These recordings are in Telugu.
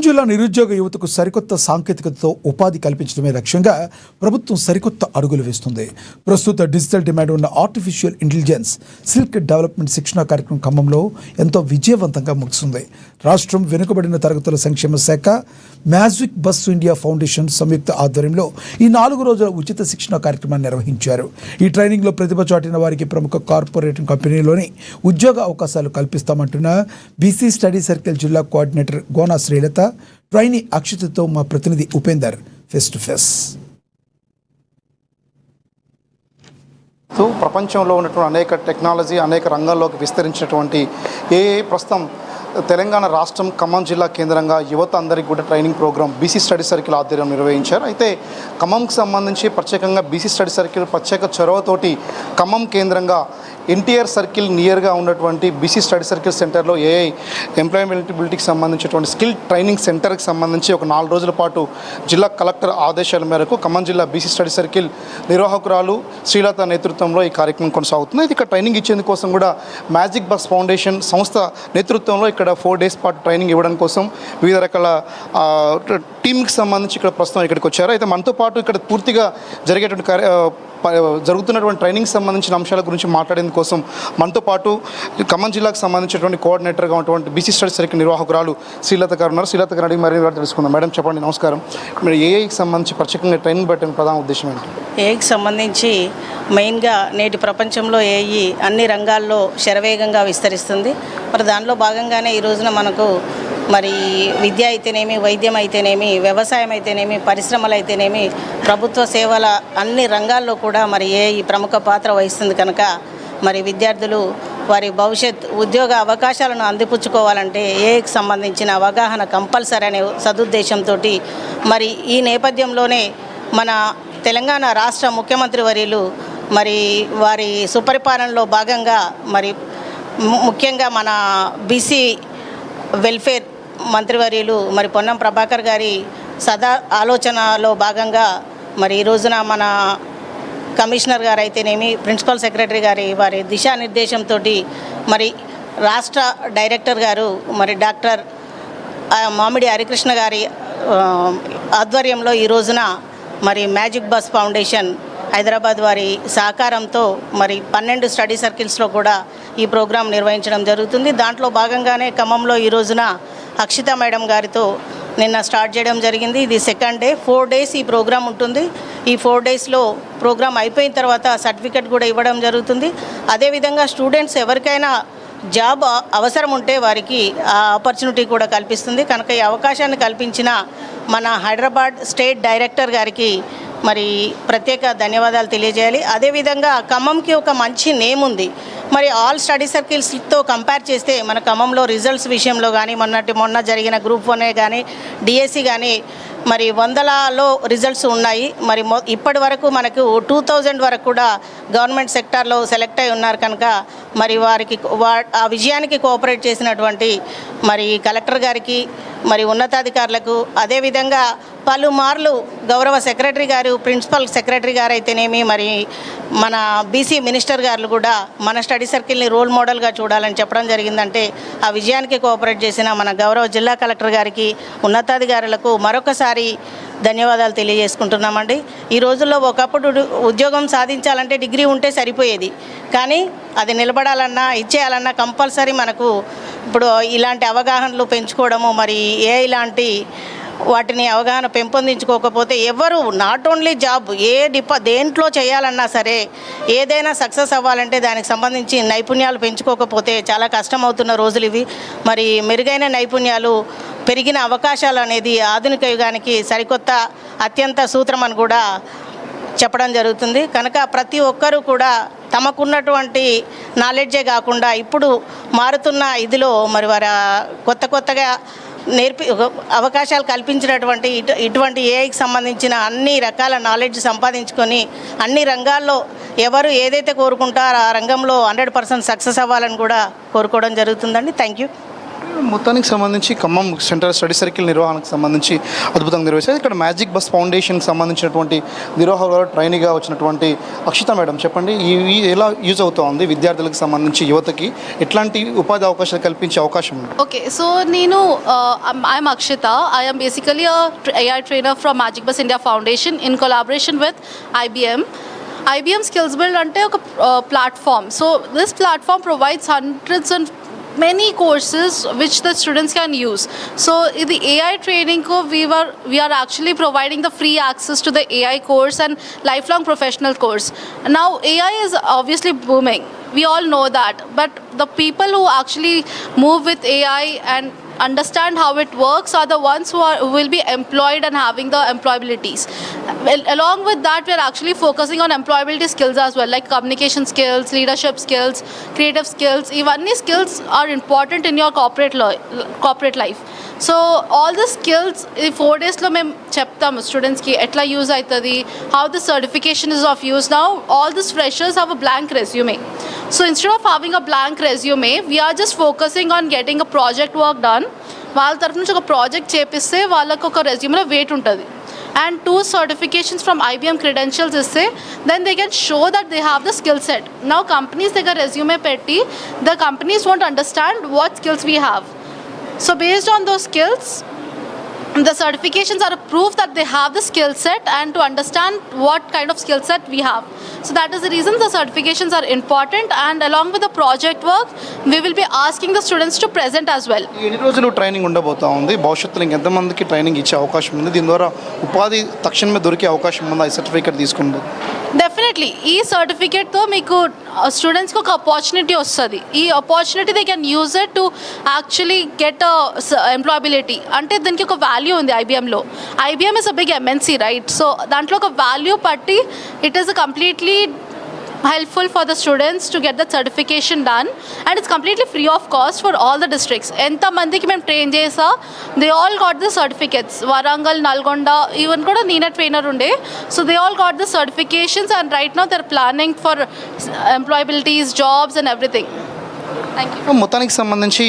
జిల్లా నిరుద్యోగ యువతకు సరికొత్త సాంకేతికతతో ఉపాధి కల్పించడమే లక్ష్యంగా ప్రభుత్వం సరికొత్త అడుగులు వేస్తుంది. ప్రస్తుత డిజిటల్ డిమాండ్ ఉన్న ఆర్టిఫిషియల్ ఇంటెలిజెన్స్ స్కిల్ డెవలప్మెంట్ శిక్షణ కార్యక్రమం ఖమ్మంలో ఎంతో విజయవంతంగా ముగిసింది. రాష్ట్రం వెనుకబడిన తరగతుల సంక్షేమ శాఖ, మ్యాజిక్ బస్ ఇండియా ఫౌండేషన్ సంయుక్త ఆధ్వర్యంలో ఈ 4 రోజుల ఉచిత శిక్షణ కార్యక్రమాన్ని నిర్వహించారు. ఈ ట్రైనింగ్లో ప్రతిభ చాటిన వారికి ప్రముఖ కార్పొరేట్ కంపెనీలోని ఉద్యోగ అవకాశాలు కల్పిస్తామంటున్న బీసీ స్టడీ సర్కిల్ జిల్లా కోఆర్డినేటర్ గోనా శ్రీలత, ట్రైనీ అక్షితతో మా ప్రతినిధి ఉపేందర్ ఫేస్ టు ఫేస్. ప్రపంచంలో ఉన్నటువంటి అనేక టెక్నాలజీ అనేక రంగాల్లోకి విస్తరించినటువంటి ప్రస్తుతం తెలంగాణ రాష్ట్రం ఖమ్మం జిల్లా కేంద్రంగా యువత అందరికీ కూడా training program BC study circle ఆధ్వర్యం నిర్వహించారు. అయితే ఖమ్మంకి సంబంధించి ప్రత్యేకంగా బీసీ స్టడీ సర్కిల్ ప్రత్యేక చొరవతోటి ఖమ్మం కేంద్రంగా ఎన్టీఆర్ సర్కిల్ నియర్గా ఉన్నటువంటి బీసీ స్టడీ సర్కిల్ సెంటర్లో ఎంప్లాయబిలిటీకి సంబంధించినటువంటి స్కిల్ ట్రైనింగ్ సెంటర్కి సంబంధించి ఒక 4 రోజుల పాటు జిల్లా కలెక్టర్ ఆదేశాల మేరకు ఖమ్మం జిల్లా బీసీ స్టడీ సర్కిల్ నిర్వాహకురాలు శ్రీలత నేతృత్వంలో ఈ కార్యక్రమం కొనసాగుతుంది. ఇది ఇక్కడ ట్రైనింగ్ ఇచ్చేందుకోసం కూడా మ్యాజిక్ బస్ ఫౌండేషన్ సంస్థ నేతృత్వంలో ఇక్కడ 4 days పాటు ట్రైనింగ్ ఇవ్వడం కోసం వివిధ రకాల టీంకి సంబంధించి ఇక్కడ ప్రస్తుతం ఇక్కడికి వచ్చారు. అయితే మనతో పాటు ఇక్కడ పూర్తిగా జరుగుతున్నటువంటి ట్రైనింగ్ సంబంధించిన అంశాల గురించి మాట్లాడేందుకోసం మనతో పాటు ఖమ్మం జిల్లాకు సంబంధించినటువంటి కోఆర్డినేటర్గా ఉన్నటువంటి బీసీ స్టడీ సర్కిల్ నిర్వాహకురాలు శ్రీలత గారు ఉన్నారు. శ్రీలత గారు అడిగి మరిన్ని తెలుసుకుందాం. మేడం చెప్పండి. నమస్కారం. మీరు ఏఐకి సంబంధించి ప్రత్యేకంగా ట్రైనింగ్ పెట్టిన ప్రధాన ఉద్దేశం ఏంటి? ఏఐకి సంబంధించి మెయిన్గా నేటి ప్రపంచంలో ఏఐ అన్ని రంగాల్లో శరవేగంగా విస్తరిస్తుంది. మరి దానిలో భాగంగానే ఈ రోజున మనకు మరి విద్య అయితేనేమి, వైద్యం అయితేనేమి, వ్యవసాయం అయితేనేమి, పరిశ్రమలు అయితేనేమి, ప్రభుత్వ సేవల అన్ని రంగాల్లో కూడా మరి ఏఐ ప్రముఖ పాత్ర వహిస్తుంది. కనుక మరి విద్యార్థులు వారి భవిష్యత్ ఉద్యోగ అవకాశాలను అందిపుచ్చుకోవాలంటే ఏఐకి సంబంధించిన అవగాహన కంపల్సరీ అనే సదుద్దేశంతో మరి ఈ నేపథ్యంలోనే మన తెలంగాణ రాష్ట్ర ముఖ్యమంత్రి వర్యులు మరి వారి సుపరిపాలనలో భాగంగా మరి ముఖ్యంగా మన బీసీ వెల్ఫేర్ మంత్రివర్యులు మరి పొన్నం ప్రభాకర్ గారి సదా ఆలోచనలో భాగంగా మరి ఈ రోజున మన కమిషనర్ గారు అయితేనేమి, ప్రిన్సిపల్ సెక్రటరీ గారి వారి దిశానిర్దేశంతో మరి రాష్ట్ర డైరెక్టర్ గారు మరి డాక్టర్ మామిడి హరికృష్ణ గారి ఆధ్వర్యంలో ఈ రోజున మరి మ్యాజిక్ బస్ ఫౌండేషన్ హైదరాబాద్ వారి సహకారంతో మరి 12 స్టడీ సర్కిల్స్లో కూడా ఈ ప్రోగ్రాం నిర్వహించడం జరుగుతుంది. దాంట్లో భాగంగానే ఖమ్మంలో ఈ రోజున అక్షిత మేడం గారితో నిన్న స్టార్ట్ చేయడం జరిగింది. ఇది 2nd day. 4 days ఈ ప్రోగ్రాం ఉంటుంది. ఈ 4 daysలో ప్రోగ్రాం అయిపోయిన తర్వాత సర్టిఫికెట్ కూడా ఇవ్వడం జరుగుతుంది. అదేవిధంగా స్టూడెంట్స్ ఎవరికైనా జాబ్ అవసరం ఉంటే వారికి ఆ ఆపర్చునిటీ కూడా కల్పిస్తుంది. కనుక ఈ అవకాశాన్ని కల్పించిన మన హైదరాబాద్ స్టేట్ డైరెక్టర్ గారికి మరి ప్రత్యేక ధన్యవాదాలు తెలియజేయాలి. అదేవిధంగా ఖమ్మంకి ఒక మంచి నేమ్ ఉంది. మరి ఆల్ స్టడీ సర్కిల్స్తో కంపేర్ చేస్తే మన ఖమ్మంలో రిజల్ట్స్ విషయంలో కానీ మొన్న జరిగిన గ్రూప్ 1 కానీ డిఎస్సి కానీ మరి 100లలో రిజల్ట్స్ ఉన్నాయి. మరి ఇప్పటి వరకు మనకు 2000 వరకు కూడా గవర్నమెంట్ సెక్టార్లో సెలెక్ట్ అయి ఉన్నారు. కనుక మరి వారికి ఆ విజయానికి కోఆపరేట్ చేసినటువంటి మరి కలెక్టర్ గారికి, మరి ఉన్నతాధికారులకు, అదేవిధంగా పలుమార్లు గౌరవ సెక్రటరీ గారు, ప్రిన్సిపల్ సెక్రటరీ గారు అయితేనేమి, మరి మన బీసీ మినిస్టర్ గారు కూడా మన స్టడీ సర్కిల్ని రోల్ మోడల్గా చూడాలని చెప్పడం జరిగిందంటే ఆ విజయానికి కోఆపరేట్ చేసిన మన గౌరవ జిల్లా కలెక్టర్ గారికి, ఉన్నతాధికారులకు మరొకసారి ధన్యవాదాలు తెలియజేసుకుంటున్నామండి. ఈ రోజుల్లో ఒకప్పుడు ఉద్యోగం సాధించాలంటే డిగ్రీ ఉంటే సరిపోయేది. కానీ అది నిలబడాలన్నా ఇచ్చేయాలన్నా కంపల్సరీ మనకు ఇప్పుడు ఇలాంటి అవగాహనలు పెంచుకోవడము, మరి ఇలాంటి వాటిని అవగాహన పెంపొందించుకోకపోతే ఎవరు నాట్ ఓన్లీ జాబ్ దేంట్లో చేయాలన్నా సరే ఏదైనా సక్సెస్ అవ్వాలంటే దానికి సంబంధించి నైపుణ్యాలు పెంచుకోకపోతే చాలా కష్టమవుతున్న రోజులు ఇవి. మరి మెరుగైన నైపుణ్యాలు, పెరిగిన అవకాశాలు అనేది ఆధునిక యుగానికి సరికొత్త అత్యంత సూత్రం అని కూడా చెప్పడం జరుగుతుంది. కనుక ప్రతి ఒక్కరూ కూడా తమకున్నటువంటి నాలెడ్జే కాకుండా ఇప్పుడు మారుతున్న ఇదిలో మరి వారి కొత్తగా అవకాశాలు కల్పించినటువంటి ఇటువంటి ఏఐకి సంబంధించిన అన్ని రకాల నాలెడ్జ్ సంపాదించుకొని అన్ని రంగాల్లో ఎవరు ఏదైతే కోరుకుంటారో ఆ రంగంలో 100% సక్సెస్ అవ్వాలని కూడా కోరుకోవడం జరుగుతుందండి. Thank you. మొత్తానికి సంబంధించి ఖమ్మం సెంట్రల్ స్టడీ సర్కిల్ నిర్వహణకు సంబంధించి అద్భుతంగా నిర్వహిస్తారు. ఇక్కడ మ్యాజిక్ బస్ ఫౌండేషన్కి సంబంధించినటువంటి నిర్వాహకులు ట్రైనీగా వచ్చినటువంటి అక్షిత మేడం, చెప్పండి ఈ ఎలా యూజ్ అవుతుంది విద్యార్థులకు సంబంధించి యువతకి ఎట్లాంటి ఉపాధి అవకాశాలు కల్పించే అవకాశం ఉంది? Okay, so Nenu, I'm Akshita. I am basically a AI trainer from Magic Bus India Foundation in collaboration with IBM. IBM Skills Build ante oka platform. So this platform provides hundreds and many courses which the students can use. So in the AI training ko we are actually providing the free access to the AI course and lifelong professional course. Now AI is obviously booming. We all know that, but the people who actually move with AI and understand how it works are the ones who will be employed and having the employabilities. Well, along with that, we are actually focusing on employability skills as well, like communication skills, leadership skills, creative skills. Even these skills are important in your corporate life. So all the skills in 4 days lo mem cheptam students ki etla use aitadi, how the certification is of use. Now all these freshers have a blank resume. So instead of having a blank resume, we are just focusing on getting a project work done. వాళ్ళ తరఫు నుంచి ఒక ప్రాజెక్ట్ చేపిస్తే వాళ్ళకు ఒక రెజ్యూమ్లో వెయిట్ ఉంటుంది. And 2 certifications from IBM credentials isse, then they can show that they have the skill set. Now companies take a resume petti, the companies won't understand what skills we have. So based on those skills, the certifications are a proof that they have the skill set and to understand what kind of skill set we have. So that is the reason the certifications are important, and along with the project work, we will be asking the students to present as well. ఎన్ని రోజులు ట్రైనింగ్ ఉండబోతా ఉంది? భవిష్యత్తులో ఎంతమందికి ట్రైనింగ్ ఇచ్చే అవకాశం ఉంది? దీని ద్వారా ఉపాధి తక్షణమే దొరికే అవకాశం ఉందా ఈ సర్టిఫికేట్ తీసుకుంది? డెఫినెట్లీ ఈ సర్టిఫికేట్తో మీకు స్టూడెంట్స్కి ఒక ఆపర్చునిటీ వస్తుంది. ఈ opportunity they can use it to actually get employability. అంటే దీనికి ఒక వాల్యూ ఉంది ఐబిఎంలో. IBM is a big MNC, right? So దాంట్లో ఒక వాల్యూ పట్టి it is completely helpful for the students to get the certification done, and it's completely free of cost for all the districts. Enta mandiki mem train chesa, they all got the certificates. Warangal, Nalgonda, even kuda neena trainer unde, so they all got the certifications, and right now they're planning for employabilities, jobs and everything. Thank you. మొత్తానికి సంబంధించి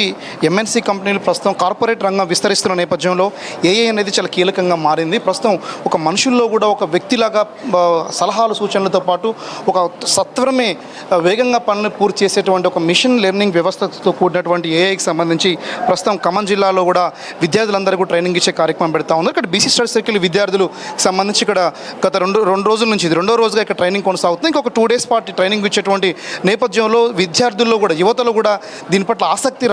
ఎంఎన్సీ కంపెనీలు ప్రస్తుతం కార్పొరేట్ రంగం విస్తరిస్తున్న నేపథ్యంలో ఏఐ అనేది చాలా కీలకంగా మారింది. ప్రస్తుతం ఒక మనుషుల్లో కూడా ఒక వ్యక్తిలాగా సలహాలు సూచనలతో పాటు ఒక సత్వరమే వేగంగా పనులు పూర్తి చేసేటువంటి ఒక మిషన్ లెర్నింగ్ వ్యవస్థతో కూడినటువంటి ఏఐకి సంబంధించి ప్రస్తుతం ఖమ్మం జిల్లాలో కూడా విద్యార్థులందరికీ ట్రైనింగ్ ఇచ్చే కార్యక్రమం పెడతా ఉన్నారు. ఇక్కడ బీసీ స్టడీ సర్కిల్ విద్యార్థులు సంబంధించి ఇక్కడ గత రెండు రోజుల నుంచి ఇది రెండో రోజుగా ఇక్కడ ట్రైనింగ్ కొనసాగుతుంది. ఇంకొక 2 days పాటు ట్రైనింగ్ ఇచ్చేటువంటి నేపథ్యంలో విద్యార్థుల్లో కూడా యువతలో కూడా దీని పట్ల ఆసక్తి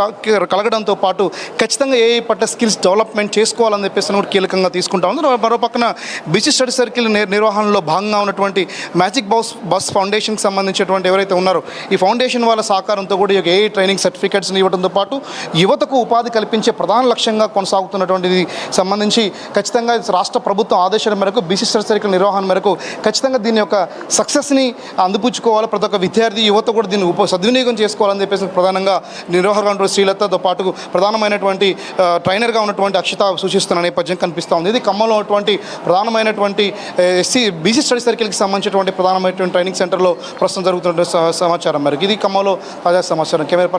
కలగడంతో పాటు ఖచ్చితంగా ఏఐ పట్ల స్కిల్స్ డెవలప్మెంట్ చేసుకోవాలని చెప్పేసి కూడా కీలకంగా తీసుకుంటా ఉంది. మరో పక్కన బీసీ స్టడీ సర్కిల్ నిర్వహణలో భాగంగా ఉన్నటువంటి మ్యాజిక్ బస్ ఫౌండేషన్కి సంబంధించినటువంటి ఎవరైతే ఉన్నారో ఈ ఫౌండేషన్ వాళ్ళ సహకారంతో కూడా ఏఐ ట్రైనింగ్ సర్టిఫికేట్స్ని ఇవ్వడంతో పాటు యువతకు ఉపాధి కల్పించే ప్రధాన లక్ష్యంగా కొనసాగుతున్నటువంటిది సంబంధించి ఖచ్చితంగా రాష్ట్ర ప్రభుత్వం ఆదేశాల మేరకు బీసీ స్టడీ సర్కిల్ నిర్వహణ మేరకు ఖచ్చితంగా దీని యొక్క సక్సెస్ని అందిపుచ్చుకోవాలి. ప్రతి ఒక్క విద్యార్థి యువత కూడా దీన్ని సద్వినియోగం చేసుకోవాలని చెప్పేసి ప్రధానంగా నిర్వాహకులు శ్రీలతతో పాటు ప్రధానమైనటువంటి ట్రైనర్గా ఉన్నటువంటి అక్షిత సూచిస్తున్న నేపథ్యం కనిపిస్తూ ఉంది. ఇది ఖమ్మంలో ఉన్నటువంటి ప్రధానమైనటువంటి బీసీ స్టడీ సర్కిల్కి సంబంధించినటువంటి ప్రధానమైనటువంటి ట్రైనింగ్ సెంటర్లో ప్రస్తుతం జరుగుతున్న సమాచారం మేరకు ఇది ఖమ్మంలో తాజా సమాచారం. కెమెరా